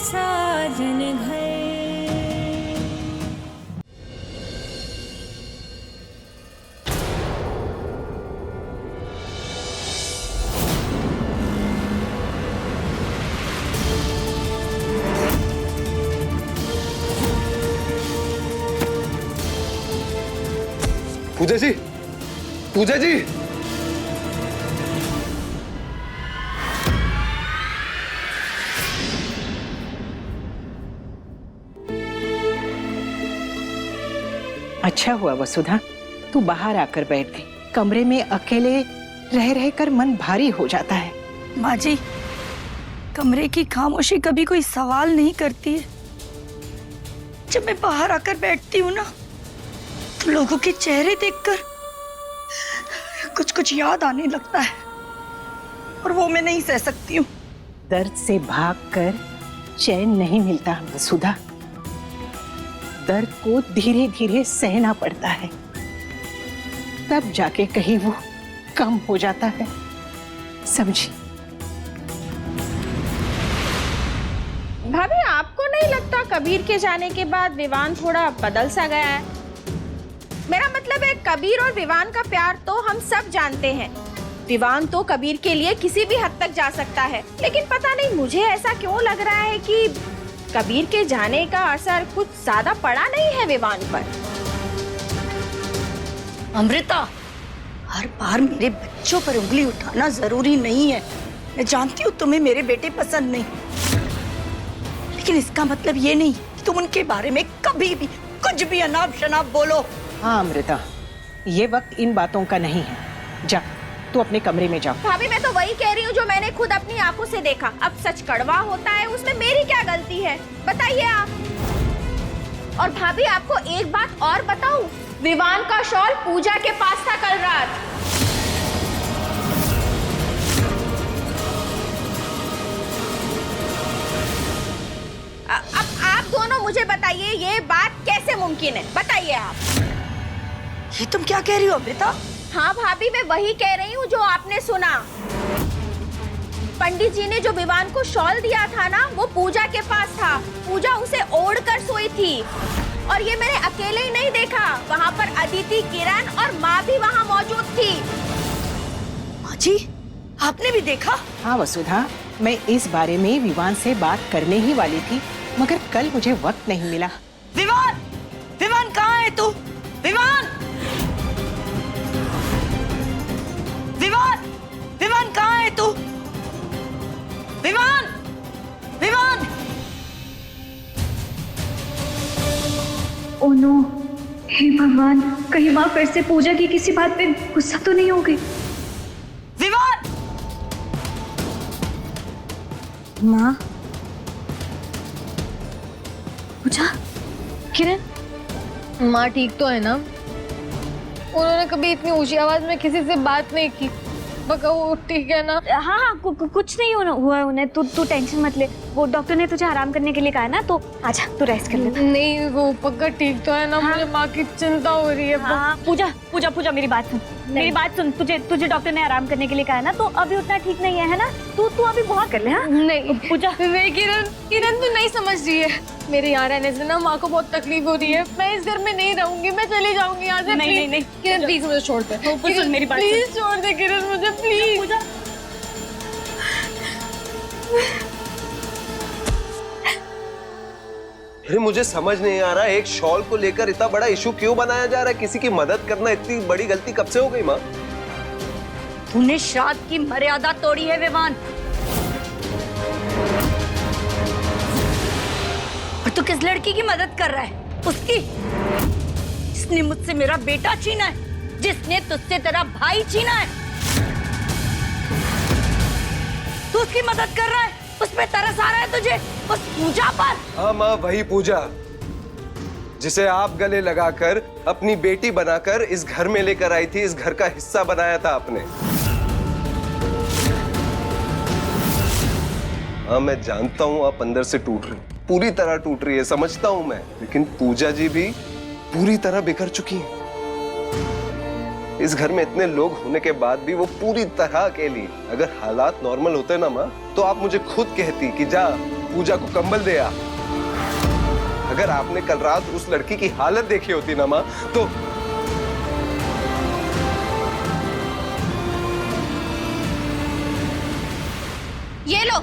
साजन घर। पूजा जी, पूजा जी, अच्छा हुआ वसुधा, तू बाहर आकर बैठ गई। कमरे में अकेले रह रहकर मन भारी हो जाता है। माँ जी, कमरे की खामोशी कभी कोई सवाल नहीं करती है। जब मैं बाहर आकर बैठती हूँ ना, तो लोगों के चेहरे देखकर कुछ कुछ याद आने लगता है और वो मैं नहीं सह सकती हूँ। दर्द से भागकर चैन नहीं मिलता वसुधा। दर्द को धीरे धीरे सहना पड़ता है, तब जाके कहीं वो कम हो जाता है, समझी? भाभी, आपको नहीं लगता कबीर के जाने के बाद विवान थोड़ा बदल सा गया है? मेरा मतलब है, कबीर और विवान का प्यार तो हम सब जानते हैं। विवान तो कबीर के लिए किसी भी हद तक जा सकता है, लेकिन पता नहीं मुझे ऐसा क्यों लग रहा है कि कबीर के जाने का असर कुछ ज्यादा पड़ा नहीं है विवान पर। अमृता, हर बार मेरे बच्चों पर उंगली उठाना जरूरी नहीं है। मैं जानती हूँ तुम्हें मेरे बेटे पसंद नहीं, लेकिन इसका मतलब ये नहीं कि तुम उनके बारे में कभी भी कुछ भी अनाप शनाप बोलो। हाँ अमृता, ये वक्त इन बातों का नहीं है। जा, तू अपने कमरे में जा। भाभी, मैं तो वही कह रही हूँ जो मैंने खुद अपनी आंखों से देखा। अब सच कड़वा होता है, उसमें मेरी क्या गलती है, बताइए आप। और भाभी, आपको एक बात और बताऊं, विवान का शॉल पूजा के पास था कल रात। अब आप दोनों मुझे बताइए, ये बात कैसे मुमकिन है, बताइए आप। ये तुम क्या कह रही हो अमृता? हाँ भाभी, मैं वही कह रही हूँ जो आपने सुना। पंडित जी ने जो विवान को शॉल दिया था ना, वो पूजा के पास था। पूजा उसे ओढ़कर सोई थी, और ये मैंने अकेले ही नहीं देखा। वहाँ पर अदिति, किरण और माँ भी वहाँ मौजूद थी। माँ जी, आपने भी देखा? हाँ वसुधा, मैं इस बारे में विवान से बात करने ही वाली थी, मगर कल मुझे वक्त नहीं मिला। विवान, विवान कहाँ है तू? विवान, विवान, विवान कहाँ है तू? विवान, विवान। ओह नो, हे भगवान, कहीं माँ फिर से पूजा की किसी बात पे गुस्सा तो नहीं हो गई? विवान! माँ, पूजा, किरण, माँ ठीक तो है ना? उन्होंने कभी इतनी ऊंची आवाज में किसी से बात नहीं की। बका वो ठीक है ना? हाँ हाँ, कुछ नहीं हुआ उन्हें। तू टेंशन मत ले। वो डॉक्टर ने तुझे आराम करने के लिए कहा है ना, तो आजा, तू रेस्ट कर ले। नहीं, वो पक्का ठीक तो है ना? हाँ? मुझे माँ की चिंता हो रही है। हाँ, पूजा मेरी बात सुन। मेरी बात सुन, तुझे डॉक्टर ने आराम करने के लिए कहा है ना, तो अभी उतना ठीक नहीं है ना? तू अभी बहुत कर ले। हाँ नहीं पूजा, नहीं किरण तू नहीं समझ रही है। मेरे यहाँ रहने से ना माँ को बहुत तकलीफ हो रही है। मैं इस घर में नहीं रहूंगी, मैं चली जाऊंगी यहाँ से। नहीं किरण प्लीज मुझे छोड़ दे। सुन मेरी बात, प्लीज छोड़ दे किरण मुझे, प्लीज। अरे मुझे समझ नहीं आ रहा, एक शॉल को लेकर इतना बड़ा इशू क्यों बनाया जा रहा है? किसी की मदद करना इतनी बड़ी गलती कब से हो गई माँ? तूने श्राद्ध की मर्यादा तोड़ी है विवान, और तू किस लड़की की मदद कर रहा है? उसकी, जिसने मुझसे मेरा बेटा छीना है, जिसने तुझसे तेरा भाई छीना है, तू उसकी मदद कर रहा है? उसमें तरस आ रहा है तुझे, उस पूजा पर? हाँ माँ, वही पूजा जिसे आप गले लगाकर अपनी बेटी बनाकर इस घर में लेकर आई थी, इस घर का हिस्सा बनाया था आपने। हाँ मैं जानता हूँ आप अंदर से टूट रही, पूरी तरह टूट रही है, समझता हूँ मैं, लेकिन पूजा जी भी पूरी तरह बिखर चुकी हैं। इस घर में इतने लोग होने के बाद भी वो पूरी तरह अकेली। अगर हालात नॉर्मल होते ना माँ, तो आप मुझे खुद कहती कि जा पूजा को कंबल दे आ। अगर आपने कल रात उस लड़की की हालत देखी होती ना माँ, तो ये लो,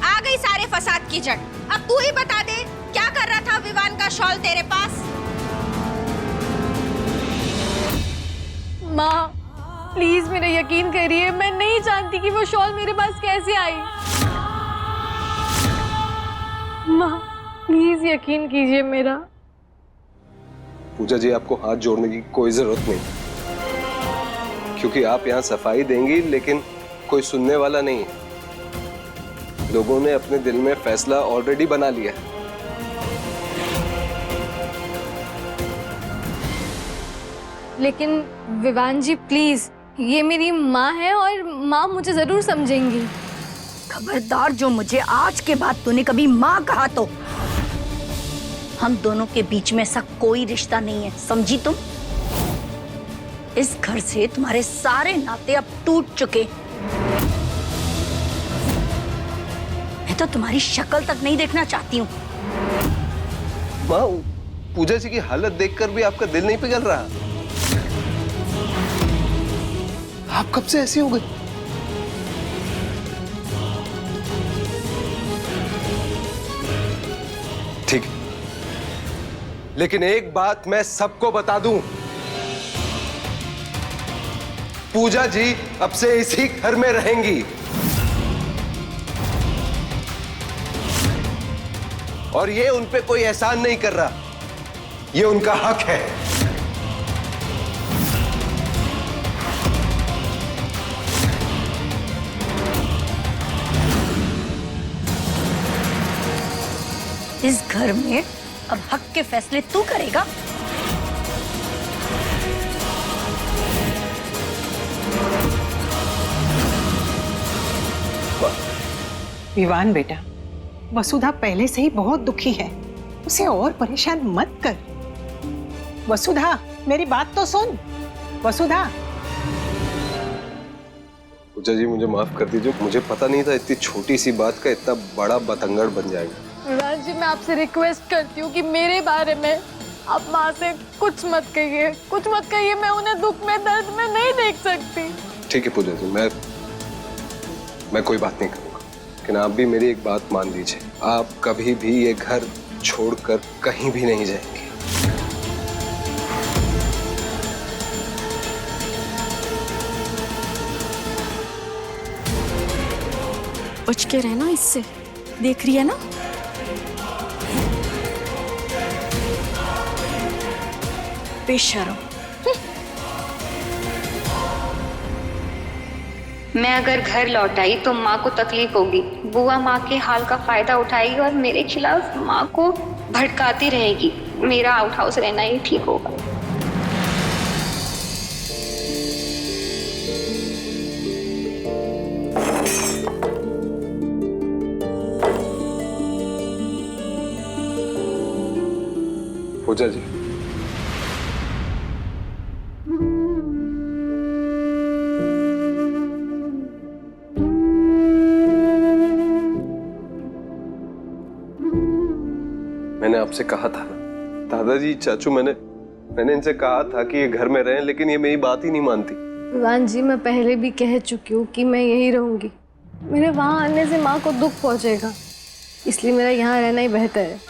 आ गई सारे फसाद की जड़। अब तू ही बता दे, क्या कर रहा था विवान का शॉल तेरे पास? माँ प्लीज मेरा यकीन करिए, मैं नहीं जानती कि वो शॉल मेरे पास कैसे आई। माँ प्लीज यकीन कीजिए मेरा। पूजा जी, आपको हाथ जोड़ने की कोई जरूरत नहीं, क्योंकि आप यहाँ सफाई देंगी लेकिन कोई सुनने वाला नहीं है। लोगों ने अपने दिल में फैसला ऑलरेडी बना लिया है। लेकिन विवान जी प्लीज, ये मेरी माँ है और माँ मुझे जरूर समझेंगी। खबरदार, जो मुझे आज के बाद तूने कभी माँ कहा तो हम दोनों के बीच में ऐसा कोई रिश्ता नहीं है, समझी तुम? इस घर से तुम्हारे सारे नाते अब टूट चुके। मैं तो तुम्हारी शक्ल तक नहीं देखना चाहती हूँ। माँ, पूजा जी की हालत देखकर भी आपका दिल नहीं पिघल रहा? आप कब से ऐसी हो गई? ठीक है, लेकिन एक बात मैं सबको बता दूं, पूजा जी अब से इसी घर में रहेंगी और ये उन पे कोई एहसान नहीं कर रहा, ये उनका हक है। इस घर में अब हक के फैसले तू करेगा? विवान बेटा, वसुधा पहले से ही बहुत दुखी है, उसे और परेशान मत कर। वसुधा, मेरी बात तो सुन। वसुधा। पूजा जी, मुझे माफ कर दीजिए, मुझे पता नहीं था इतनी छोटी सी बात का इतना बड़ा बतंगड़ बन जाएगा। विवान जी, मैं आपसे रिक्वेस्ट करती हूँ कि मेरे बारे में आप माँ से कुछ मत कहिए, कुछ मत कहिए। मैं उन्हें दुख में, दर्द में नहीं देख सकती। ठीक है पूजा जी, मैं कोई बात नहीं करूंगा, लेकिन आप भी मेरी एक बात मान लीजिए, आप कभी भी ये घर छोड़कर कहीं भी नहीं जाएंगे। बच के रहना इससे, देख रही है ना? बेशर्म। मैं अगर घर लौट आई तो माँ को तकलीफ होगी। बुआ माँ के हाल का फायदा उठाएगी और मेरे खिलाफ माँ को भड़काती रहेगी। मेरा आउट हाउस रहना ही ठीक होगा। पूजा जी, मैंने आपसे कहा था ना, दादाजी, चाचू, मैंने इनसे कहा था कि ये घर में रहें, लेकिन ये मेरी बात ही नहीं मानती। विवान जी, मैं पहले भी कह चुकी हूँ कि मैं यही रहूंगी। मेरे वहाँ आने से माँ को दुख पहुँचेगा, इसलिए मेरा यहाँ रहना ही बेहतर है।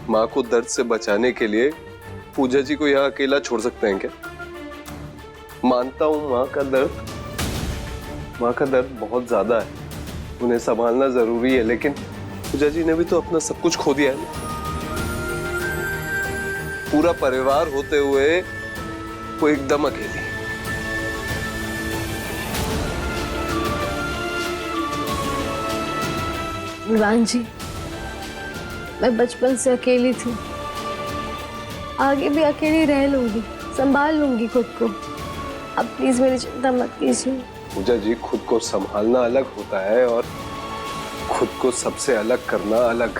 माँ को दर्द से बचाने के लिए पूजा जी को यहाँ अकेला छोड़ सकते हैं क्या? मानता हूँ माँ का दर्द बहुत ज्यादा है, उन्हें संभालना जरूरी है, लेकिन पूजा जी ने भी तो अपना सब कुछ खो दिया है ना। पूरा परिवार होते हुए वो एकदम अकेली। विवान जी, मैं बचपन से अकेली थी, आगे भी अकेली रह लूंगी, संभाल लूंगी खुद को। अब प्लीज मेरी चिंता मत कीजिए। पूजा जी, खुद को संभालना अलग होता है और खुद को सबसे अलग करना अलग।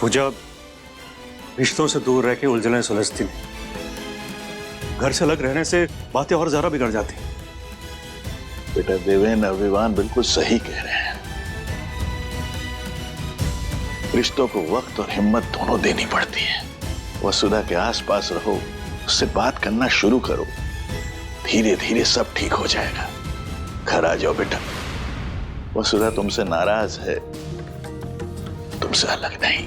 पूजा, रिश्तों से दूर रह के उलझनें सुलझती नहीं, घर से अलग रहने से बातें और ज्यादा बिगड़ जाती। बेटा देवेन और विवान बिल्कुल सही कह रहे हैं। रिश्तों को वक्त और हिम्मत दोनों देनी पड़ती है। वसुधा के आसपास रहो, उससे बात करना शुरू करो, धीरे धीरे सब ठीक हो जाएगा। घर आ जाओ बेटा। वसुधा तुमसे नाराज है, तुमसे अलग नहीं।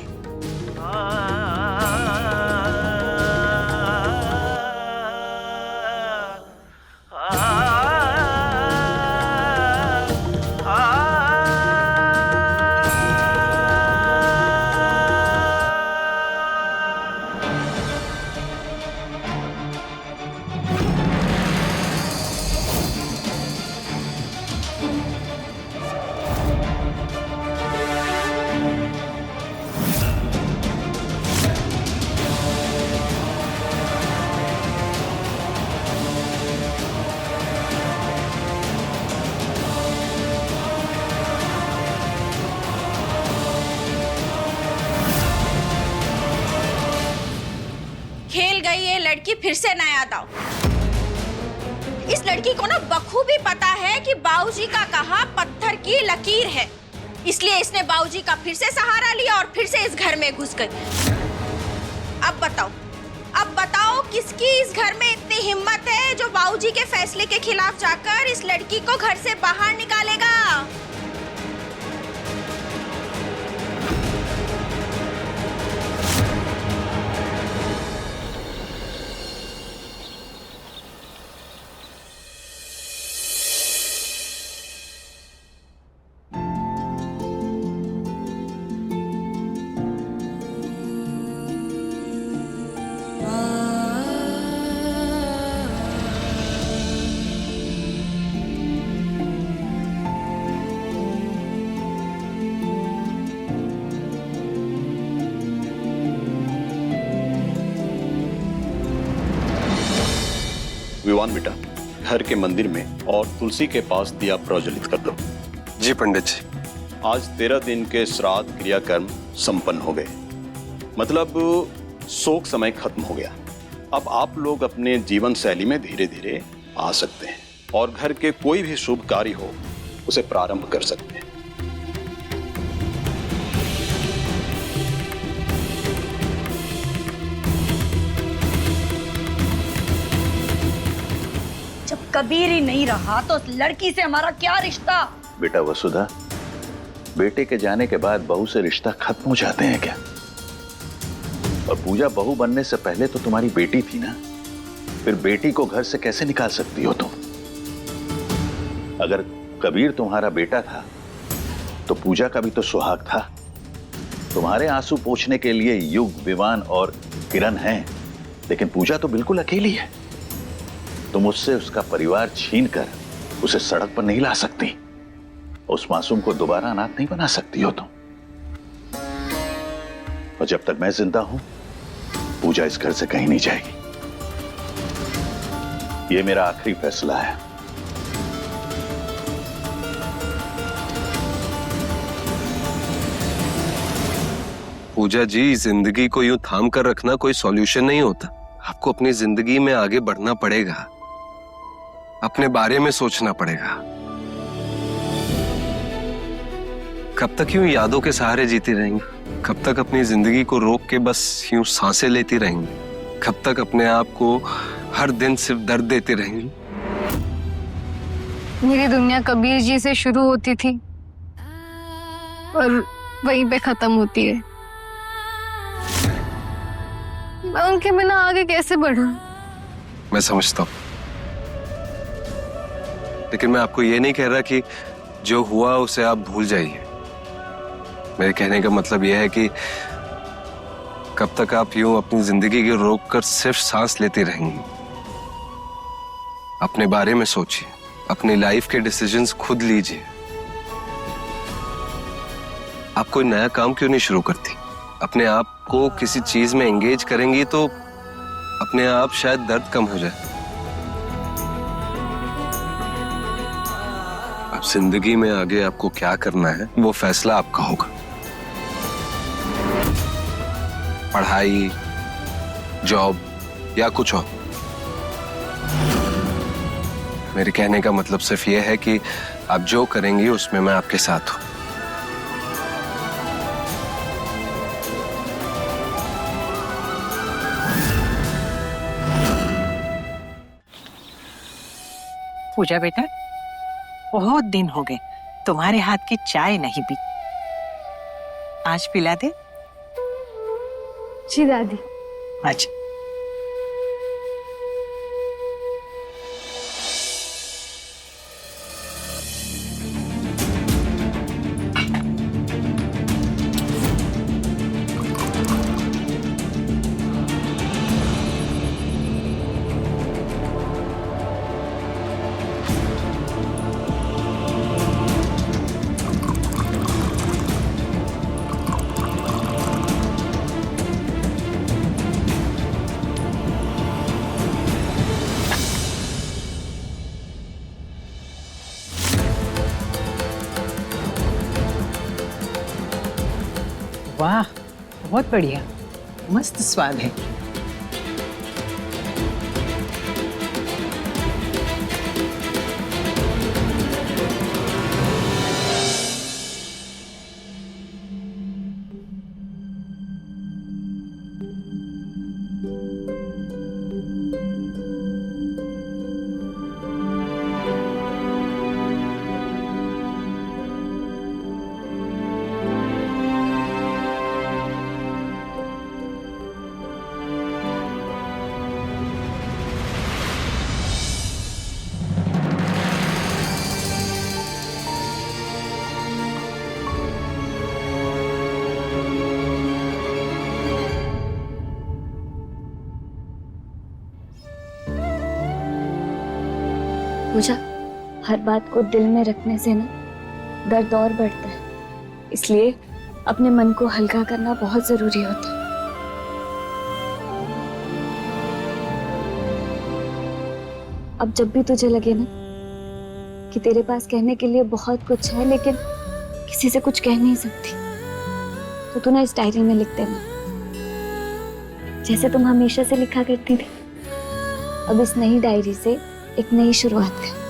खेल गई ये लड़की फिर से नया दांव। इस लड़की को ना बखूबी पता है कि बाबूजी का कहा पत्थर की लकीर है, इसलिए इसने बाबूजी का फिर से सहारा लिया और फिर से इस घर में घुस गई। अब बताओ किसकी इस घर में इतनी हिम्मत है जो बाबूजी के फैसले के खिलाफ जाकर इस लड़की को घर से बाहर निकालेगा? विवान बेटा, घर के मंदिर में और तुलसी के पास दिया प्रज्वलित कर दो। जी पंडित जी। आज 13 दिन के श्राद्ध क्रियाकर्म संपन्न हो गए, मतलब शोक समय खत्म हो गया। अब आप लोग अपने जीवन शैली में धीरे धीरे आ सकते हैं और घर के कोई भी शुभ कार्य हो उसे प्रारंभ कर सकते हैं। जब कबीर ही नहीं रहा तो उस लड़की से हमारा क्या रिश्ता? बेटा वसुधा, बेटे के जाने के बाद बहू से रिश्ता खत्म हो जाते हैं क्या? और पूजा बहू बनने से पहले तो तुम्हारी बेटी थी ना, फिर बेटी को घर से कैसे निकाल सकती हो तुम? अगर कबीर तुम्हारा बेटा था तो पूजा का भी तो सुहाग था। तुम्हारे आंसू पोंछने के लिए युग, विवान और किरण हैं, लेकिन पूजा तो बिल्कुल अकेली है। तुम उससे उसका परिवार छीन कर उसे सड़क पर नहीं ला सकती। उस मासूम को दोबारा अनाथ नहीं बना सकती हो तुम। और जब तक मैं जिंदा हूं, पूजा इस घर से कहीं नहीं जाएगी। ये मेरा आखिरी फैसला है। पूजा जी, जिंदगी को यूं थाम कर रखना कोई सॉल्यूशन नहीं होता। आपको अपनी जिंदगी में आगे बढ़ना पड़ेगा, अपने बारे में सोचना पड़ेगा। कब तक यूं यादों के सहारे जीती रहेंगी? कब तक अपनी जिंदगी को रोक के बस यूं सांसें लेती रहेंगी? कब तक अपने आप को हर दिन सिर्फ दर्द देती रहेंगी? मेरी दुनिया कबीर जी से शुरू होती थी और वहीं पे खत्म होती है। मैं उनके बिना आगे कैसे बढ़ूं? मैं समझता हूं, लेकिन मैं आपको ये नहीं कह रहा कि जो हुआ उसे आप भूल जाइए। मेरे कहने का मतलब यह है कि कब तक आप यूं अपनी जिंदगी को रोक कर सिर्फ सांस लेती रहेंगी? अपने बारे में सोचिए, अपनी लाइफ के डिसीजंस खुद लीजिए। आप कोई नया काम क्यों नहीं शुरू करती? अपने आप को किसी चीज में एंगेज करेंगी तो अपने आप शायद दर्द कम हो जाए। अब जिंदगी में आगे आपको क्या करना है वो फैसला आपका होगा। पढ़ाई, जॉब या कुछ और। मेरे कहने का मतलब सिर्फ ये है कि आप जो करेंगी उसमें मैं आपके साथ हूं। पूजा बेटा, बहुत दिन हो गए तुम्हारे हाथ की चाय नहीं पी, आज पिला दे। जी दादी। अच्छा। वाह, बहुत बढ़िया, मस्त स्वाद है। पूजा, हर बात को दिल में रखने से ना दर्द और बढ़ता है, इसलिए अपने मन को हल्का करना बहुत जरूरी होता है। अब जब भी तुझे लगे ना कि तेरे पास कहने के लिए बहुत कुछ है लेकिन किसी से कुछ कह नहीं सकती, तो तू ना इस डायरी में लिख देना, जैसे तुम हमेशा से लिखा करती थी। अब इस नई डायरी से एक नई शुरुआत कर।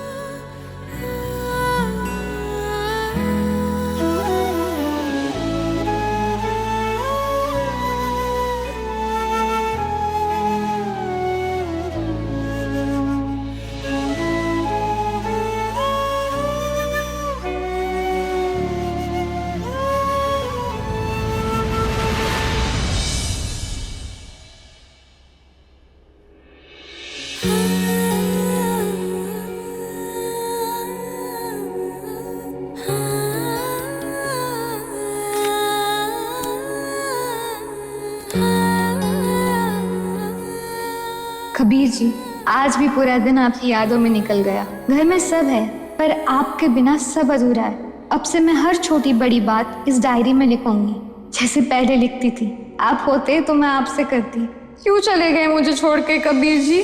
कबीर जी, आज भी पूरा दिन आपकी यादों में निकल गया। घर में सब है पर आपके बिना सब अधूरा है। अब से मैं हर छोटी बड़ी बात इस डायरी में लिखूंगी, जैसे पहले लिखती थी। आप होते तो मैं आपसे करती। क्यों चले गए मुझे छोड़ के कबीर जी?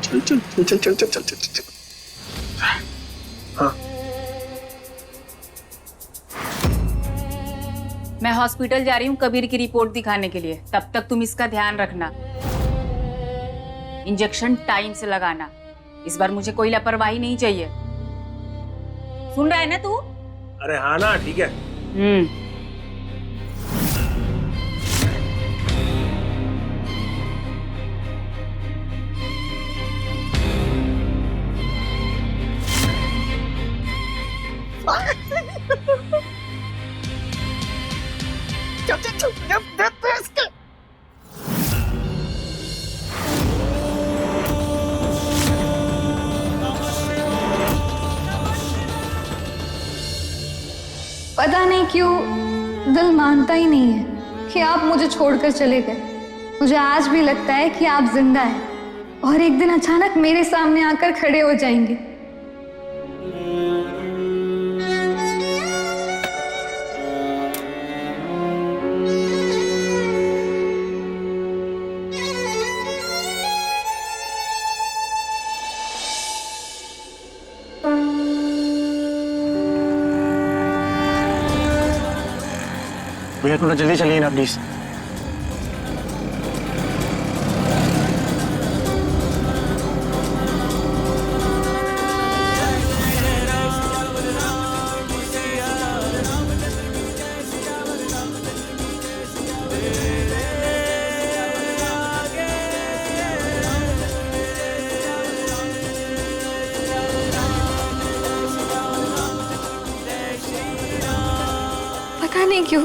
चल चल चल चल चल चल चल चल चल। हाँ। मैं हॉस्पिटल जा रही हूँ कबीर की रिपोर्ट दिखाने के लिए, तब तक तुम इसका ध्यान रखना। इंजेक्शन टाइम से लगाना, इस बार मुझे कोई लापरवाही नहीं चाहिए। सुन रहा है ना तू? अरे हाँ ना, ठीक है। पता नहीं क्यों दिल मानता ही नहीं है कि आप मुझे छोड़कर चले गए। मुझे आज भी लगता है कि आप जिंदा हैं और एक दिन अचानक मेरे सामने आकर खड़े हो जाएंगे। भैया थोड़ा जल्दी चलिए ना प्लीज। पता नहीं क्यों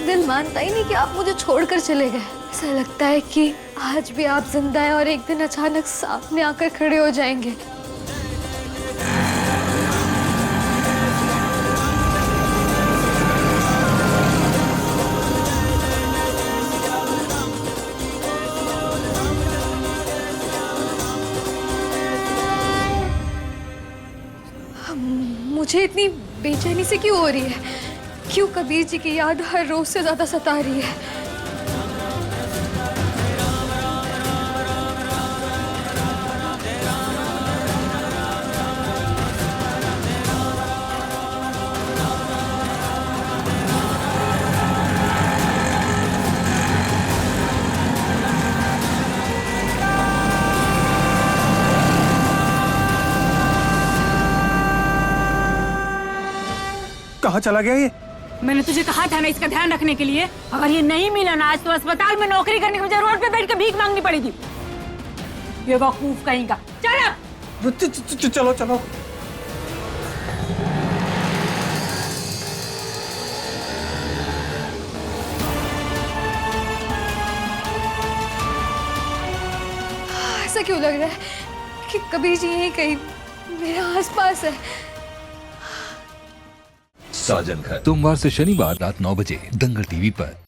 दिल मानता ही नहीं कि आप मुझे छोड़कर चले गए। ऐसा लगता है कि आज भी आप जिंदा हैं और एक दिन अचानक सामने आकर खड़े हो जाएंगे। मुझे इतनी बेचैनी से क्यों हो रही है? क्यों कबीर जी की याद हर रोज से ज्यादा सता रही है? कहाँ चला गया ये? मैंने तुझे कहा था ना इसका ध्यान रखने के लिए। अगर ये नहीं मिला ना आज तो अस्पताल में नौकरी करने की बजाय रोड पे बैठ के भीख मांगनी पड़ेगी। ये वकूफ कहीं का। चल चलो चलो। ऐसा क्यों लग रहा है कि कबीर जी यहीं कहीं मेरे आसपास है? साजन घर सोमवार से शनिवार रात 9 बजे दंगल टीवी पर।